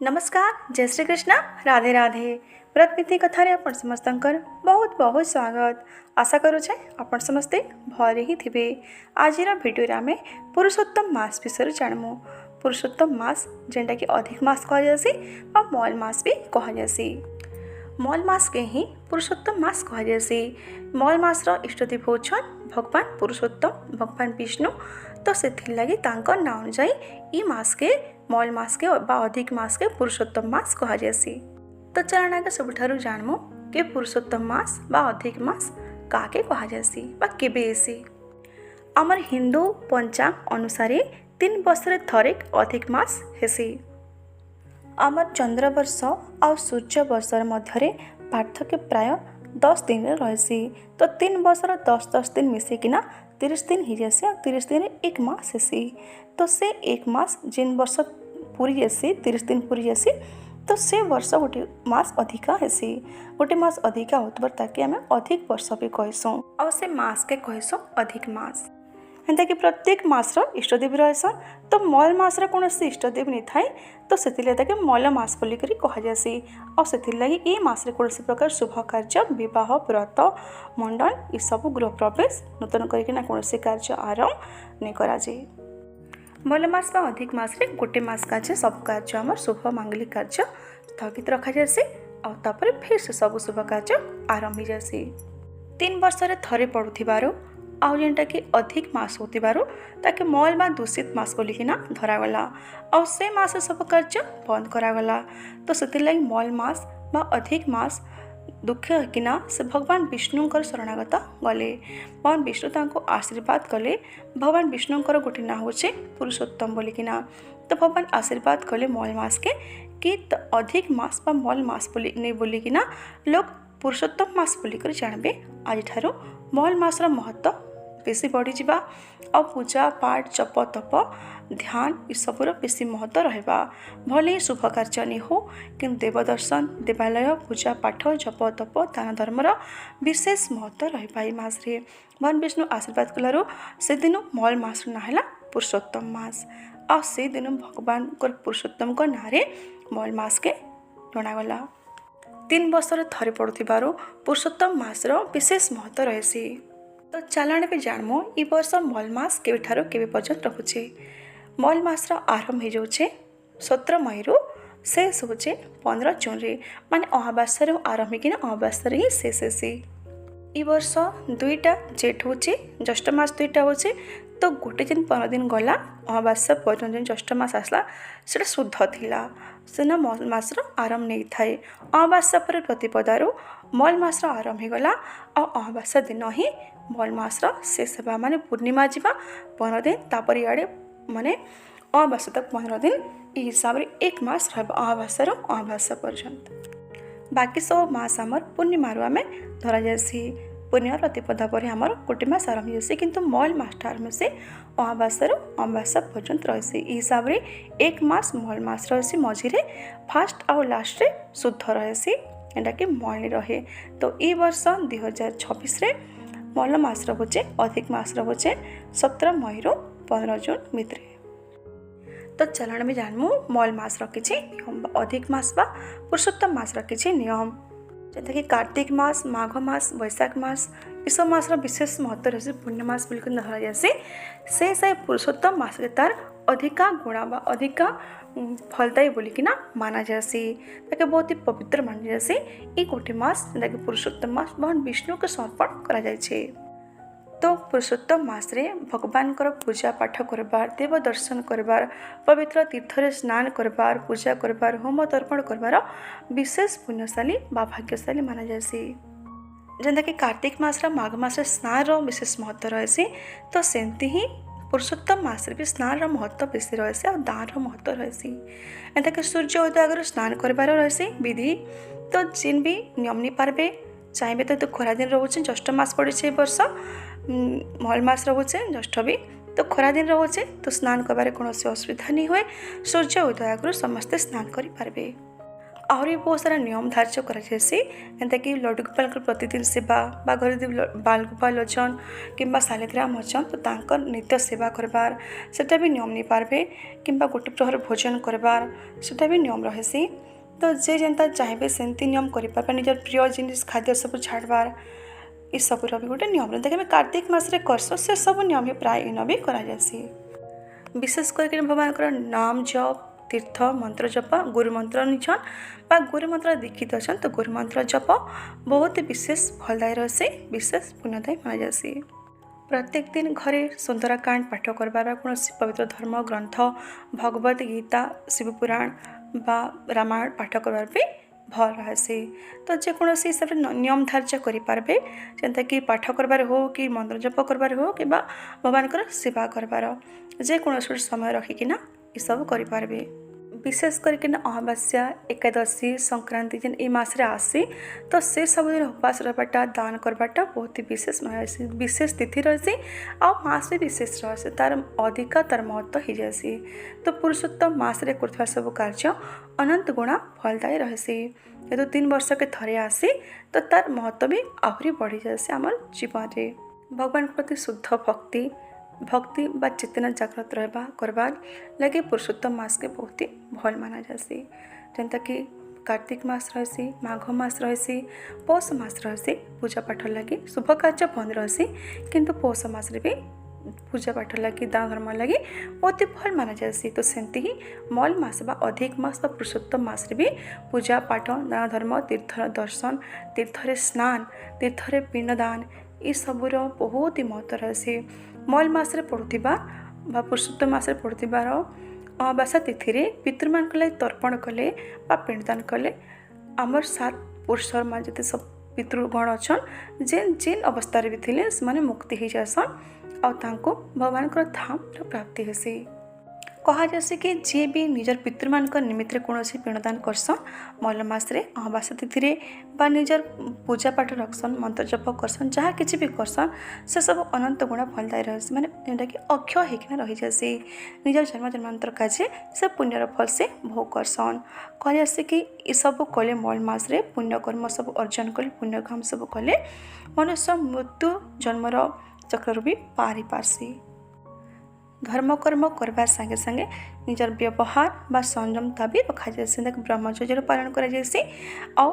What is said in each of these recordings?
नमस्कार जय श्री कृष्ण राधे राधे व्रतविधि कथार आपण समस्त बहुत बहुत स्वागत। आशा करुचे आपण समस्ते भले ही थे। आज भिडियो आम पुरुषोत्तम मास विषय जानमु। पुरुषोत्तम मास जेनटा कि अधिक मास कहुसी और मल मास भी कहुसी। मल मास के ही पुरुषोत्तम मास कहुसी। मल मास इष्टदेव होछन भगवान पुरुषोत्तम भगवान विष्णु। तो से लगी ना अनुजाई ई मास के मल मास के अधिक मास के पुरुषोत्तम मास कहुसी। तो चलना के सबुठारु जानमु कि पुरुषोत्तम मास बा अधिक मास काके कहुसी बा केबे एसी। आमर हिंदू पंचांग अनुसार 3 वर्षरे थरे अधिक मास हेसी। आमर चंद्र वर्ष आ सूर्य वर्षर मध्य पार्थक्य प्राय 10 दिन रही। तो 3 वर्षर 10 दिन मिसेकिना 30 दिन हो जासी और 30 दिन 1 मास हेसी। तो से 1 मास जिन वर्ष पूरी जासी 30 दिन पूरी जासी तो से वर्ष गोटे मास अधिका हेसी। गोटे मास अधिका होतबार ताकि आम अधिक वर्ष भी कहसूँ और से मास के कहसूँ अधिक मास। एंता कि प्रत्येक मासर इष्टदेव रहसन। तो मल मासर कौन इष्टदेव नहीं थाए तो से मल मास बोलिक कहुसी। और से लगी ये मासरे कौन प्रकार शुभ कार्य विवाह व्रत मंडन ये सब गृह प्रवेश नूतन करना कौन कार्य आरंभ नहीं कराए। मल मास बा अधिक मासरे गोटे मास कार्य सब कार्य आम शुभ मांगलिक कार्य स्थगित रखा जासी और तापर फिर से सब शुभ कार्य आरंभ हो जासी। 3 वर्षरे थरे पड़ुथिबारु आउ जेनटा कि अधिक मास होतिबारु ताके मल बा दूषित मास बोलिकिना धरागला और से मास सब कार्य बंद करागला। तो से लगी मल मास बा अधिक मास दुख किना से भगवान विष्णुंकर शरणागत गले। भगवान विष्णु तांको आशीर्वाद कले। भगवान विष्णुंकर गोटे ना होचे पुरुषोत्तम बोलिकिना। तो भगवान आशीर्वाद कले मल मास के कि अधिक मास बा मल मास बोली नहीं बोलिकिना लोग पुरुषोत्तम मास बोलिकर जानबे। आज ठारू मल मासर महत्व बेसी बढ़ी जावा और पूजा पाठ जप तप ध्यान ये सबूर बेसी महत्व रहा। भले शुभ कार्य नहीं हो कि देवदर्शन देवालय पूजा पाठ जप तप दान धर्मर विशेष महत्व रहा। मासरे भगवान विष्णु आशीर्वाद कलु से दिन मल मास ना है पुरुषोत्तम मास और से दिन भगवान पुरुषोत्तम को ना मल मास के जनागला। 3 वर्षर थरे पड़ुथिबारु पुरुषोत्तम मासर विशेष महत्व रही। तो चलाण भी जानमु ई वर्ष मल मास केवेठारु केवे पर्यंत रहुचे। मल मासर आरंभ हो जाउछे 17 मई रु शेष होचे 15 जून रे माने अमावास्या आरंभ किना अमावास्या ही शेष हेसी। ई वर्ष 2टा जेठ होचे ज्येष्ठ मास 2टा होचे। तो गोटे दिन 15 दिन गला अमावास्या पर्यंत ज्येष्ठ मास आसला से शुद्ध थिला सेना मल मासर आरंभ नहीं थाए। अमावास्या पर प्रतिपदारु मल मासर आरंभ होगला और अमावास्या दिन ही मल मासर शेष होगा माने पूर्णिमा जीवा 15 दिन तापर इे माने अमावास्या तक 15 दिन ये हिसाब से 1 मास रहा अमावास्या अमावास्या पर्यंत। बाकी सब मास आमर पूर्णिमा आम धरा जासी। पूर्णिमा प्रतिपदा पर आमर गोटे मास आरंभ होसी किंतु मल मास आरंभ से अमावास्या अमावास्या पर्यंत रही। हिसाब से 1 मास मल मास रही मझिरे फास्ट आउ लास्ट रे शुद्ध रही एटा कि मल रहे। तो ये वर्ष 2026 रे मल मास रोचे अधिक मास रोचे 17 मई रु 15 जून भितर। तो चलन में जानमु मल मास किछि नियम अधिक मास बा पुरुषोत्तम मास किछि नियम जैसे कि कार्तिक मास माघ मास वैशाख मास ये सब मास विशेष महत्व रही। पुण्य मास बिल्कुल धरा जाए से पुरुषोत्तम मास के तार अधिका गुणा बा अधिका फलदायी बोलिकिना माना जासी ताकि बहुत ही पवित्र मान जासी। ये गोटे मास जेनटा कि पुरुषोत्तम मास भगवान विष्णु के समर्पण करा जाए। तो पुरुषोत्तम मास रे भगवान पूजा पाठ करबार देव दर्शन करबार पवित्र तीर्थरे स्नान करबार पूजा करबार होम तर्पण करबार विशेष पुण्यशाली बा भाग्यशाली माना जासी। जेनता कि कार्तिक मास माघ मास स्नान विशेष महत्व रही। तो सेमती ही पुरुषोत्तम मास भी स्नान महत्व बेसी रही और दान महत्व रही। एंता कि सूर्य उदय आगे स्नान करार रही विधि। तो जिन भी नियम नहीं पार्बे चाहिए तो खरा दिन रोचे ज्येष्ठ मास पड़े वर्ष मल मास रोचे ज्येष्ठ भी तो खरा दिन रोचे तो स्नान करबार कौन असुविधा नहीं हुए। सूर्य उदय आगु समस्ते स्नान करें। आहरी बहुत सारा नियम धार्य कराଯାଇଛି एंता कि लड्डू गोपाल प्रतिदिन सेवा बा घर बाल गोपाल अछन किंबा सालिग्राम अछन तो तांकर नित्य सेवा करबार सेटा भी नियम नहीं पारबे किंबा गोटे प्रहर भोजन करबार सेटा भी नियम रहेसी। तो जे जेनता चाहे सेमती नियम कर निजर प्रिय जिनिस खाद्य सब छाड़बार ये सब भी गोटे नियम रही देखिए कार्तिक मास करसो से सब नियम ही प्राय इन भी करासी। विशेष करके भगवान नाम जप तीर्थ मंत्र जप गुरु मंत्र निछन बा गुरु मंत्र दीक्षित अच्छा तो गुरु मंत्र जप बहुत विशेष फलदायी रही विशेष पुण्यदायी माना जासी। प्रत्येक दिन घरे सुंदरकांड पाठ करबार कौन पवित्र धर्म ग्रंथ भगवत गीता शिवपुराण बा रामायण पाठ करबार भी भल रही। तो जेकोसी हिसाब से नियम धार्य करें जेनता कि पाठ करबार हो कि मंत्र जप करबार हो कि भगवान सेवा करबार जेकोसी समय रखिकिना ये सब करें। विशेष करके अमावास्या एकादशी संक्रांति जेन ए मासरे आसी तो से सब दिन उपवास रहाटा दान करवाटा बहुत ही विशेष विशेष तिथि रही आ मास भी विशेष रही तार अधिका तार महत्व हो जासी। तो पुरुषोत्तम मासरे कर सब कार्य अनंत गुणा फलदायी रही ये 3 वर्ष के थरे आसी तो तार महत्व भी आहरी बढ़ी जासी आम जीवन में भगवान प्रति शुद्ध भक्ति बा चेतना जागृत रहा करबार लगे पुरुषोत्तम मास के बहुत ही भल माना जासी। जेनता कि कार्तिक मास रही माघ मास रही पौष मास रही पूजा पाठ लगी शुभ कार्य बंद रही किंतु पौष मास भी पूजा पाठ लगी दान धर्म लगी बहुत ही भल माना जासी। तो सेमती ही मल मास बा अधिक मास बा पुरुषोत्तम मास भी पूजा पाठ दान धर्म तीर्थ दर्शन तीर्थरे स्नान तीर्थरे पिंडदान ये सबूर बहुत ही महत्व रही। मल मासरे पड़ुथिबा बा पुरुषोत्तम मासरे पड़ुथिबार अमावास्या तिथि रे पितृमान लगे तर्पण कले बा पिंडदान कले आमर 7 पुरुष मान जते सब पितृगण अच्छन जेन जेन अवस्था भी थिले से मुक्ति हो जासन और तांको भगवान धाम प्राप्ति हेसी। कहा जासी कि जे भी निजर पितृमान निमित्त कौन पिंडदान करसन मल मासरे अमावास्या तिथि रे बा निजर पूजा पाठ रखसन मंत्र जप करसन जहाँ किसी भी करसन से सब अनंत गुणा फलदायी रही माने जेनटा कि अक्षय होकिना रही जासी निजर जन्म जन्मांतर काजे से पुण्यर फल से भोग करसन। कहा जासी कि ये सब कले मल मासरे पुण्यकर्म सब अर्जन कले पुण्य काम सब कले मनुष्य मृत्यु जन्मर चक्र भी पारी पारसी। धर्म कर्म करबार संगे संगे निजर व्यवहार बा संयमता भी रखा जाए ब्रह्मचर्य पालन करा जाए और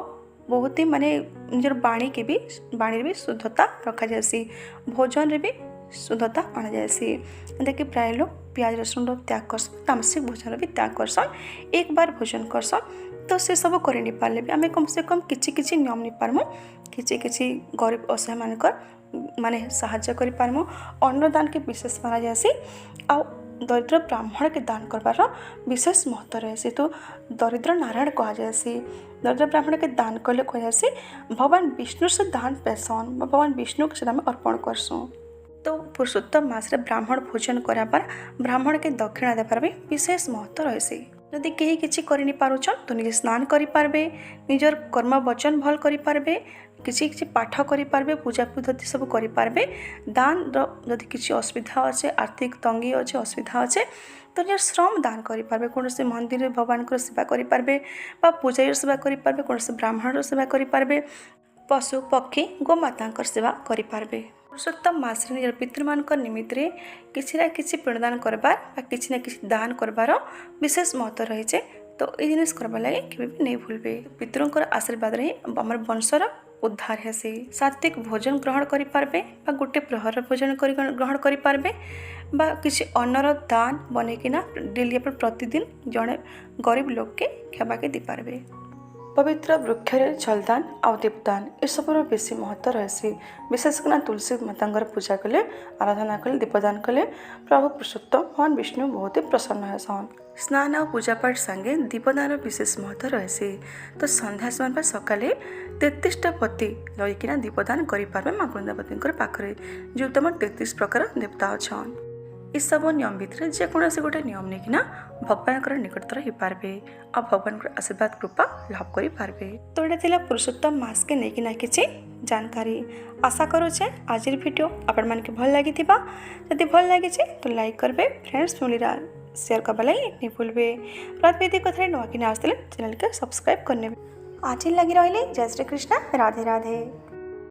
बहुत ही माने निजर बाणी के भी बाणी भी शुद्धता रखा जाए भोजन रे भी शुद्धता आना जाए देखिए प्राय लोग प्याज रसुण त्याग करसन तामसिक भोजन भी त्याग करसन एक बार भोजन करसन तो से सब कर नहीं पारे भी आम कम से कम किसी नियम नहीं पारमु किसी गरीब असहाय मानकर माने साहाय्य करि पारमु अन्नदान के विशेष माना जासी आ दरिद्र ब्राह्मण के दान करबार विशेष महत्व रही। तो दरिद्र नारायण कह जासी दरिद्र ब्राह्मण के दान कले कह जासी भगवान विष्णु से दान पैसन भगवान विष्णु के नाम अर्पण करसुँ। तो पुरुषोत्तम मासरे ब्राह्मण भोजन कराबार ब्राह्मण के दक्षिणा देवार भी विशेष महत्व रही। जदि कहीं किसी कर नहीं पारुछन तो निजे स्नान करें निजर कर्म वचन भल करें किसी पाठ करें पूजा पद्धति सब करें दान जदि किसी असुविधा अच्छे आर्थिक तंगी अच्छे असुविधा अच्छे तो निजर श्रम दान करें कौन से मंदिर भगवान को सेवा करें पूजा सेवा करें कौन से ब्राह्मण सेवा करें पशु पक्षी गोमाता सेवा करें। पुरुषोत्तम मास निजर पितृमान निमित्त किसी ना किसी पिंडदान करबार किसी ना किसी दान करबार विशेष महत्व रही है। तो ये जिनिस करबार लगे केबे भी नहीं भूलबे पितृंकर आशीर्वाद रे हमर वंशर उद्धार हेसी। सात्विक भोजन ग्रहण करि पारबे बा गोटे प्रहर भोजन ग्रहण करि पारबे बा किसी अन्नर दान बनेकिना डेली प्रतिदिन जड़े गरीब लोग के खेबा के दी पारबे। पवित्र वृक्षरे जलदान आउ दीपदान ये सब बेसी महत्व रही। विशेषकर तुलसी माता पूजा कले आराधना कले दीपदान कले प्रभु पुरुषोत्तम भगवान विष्णु बहुत ही प्रसन्न हेसन। स्नान और पूजा पाठ संगे दीपदान विशेष महत्व रही। तो संध्या समय सकाले 33टा पति लईकिना दीपदान करें माँ वृंदावती पाखे जो तुम 33 प्रकार देवता अच्छन। इस सब नियम भितर जेकोसी गोटे नियम नहीं कि भगवान निकटतर हो पारे और भगवान आशीर्वाद कृपा लाभ कर पारे। तो ये पुरुषोत्तम मास के नहीं कि किसी जानकारी आशा करुचे आज वीडियो आपण मान के भल लगी जदि भल लगी तो लाइक करबे फ्रेंड्स फैमिली शेयर करवा लगी नहीं भूलबे। प्रतिनिधि कथा नुआ कि आसते चैनल के सब्सक्राइब करने आज लगी रही। जय श्री कृष्ण, राधे राधे।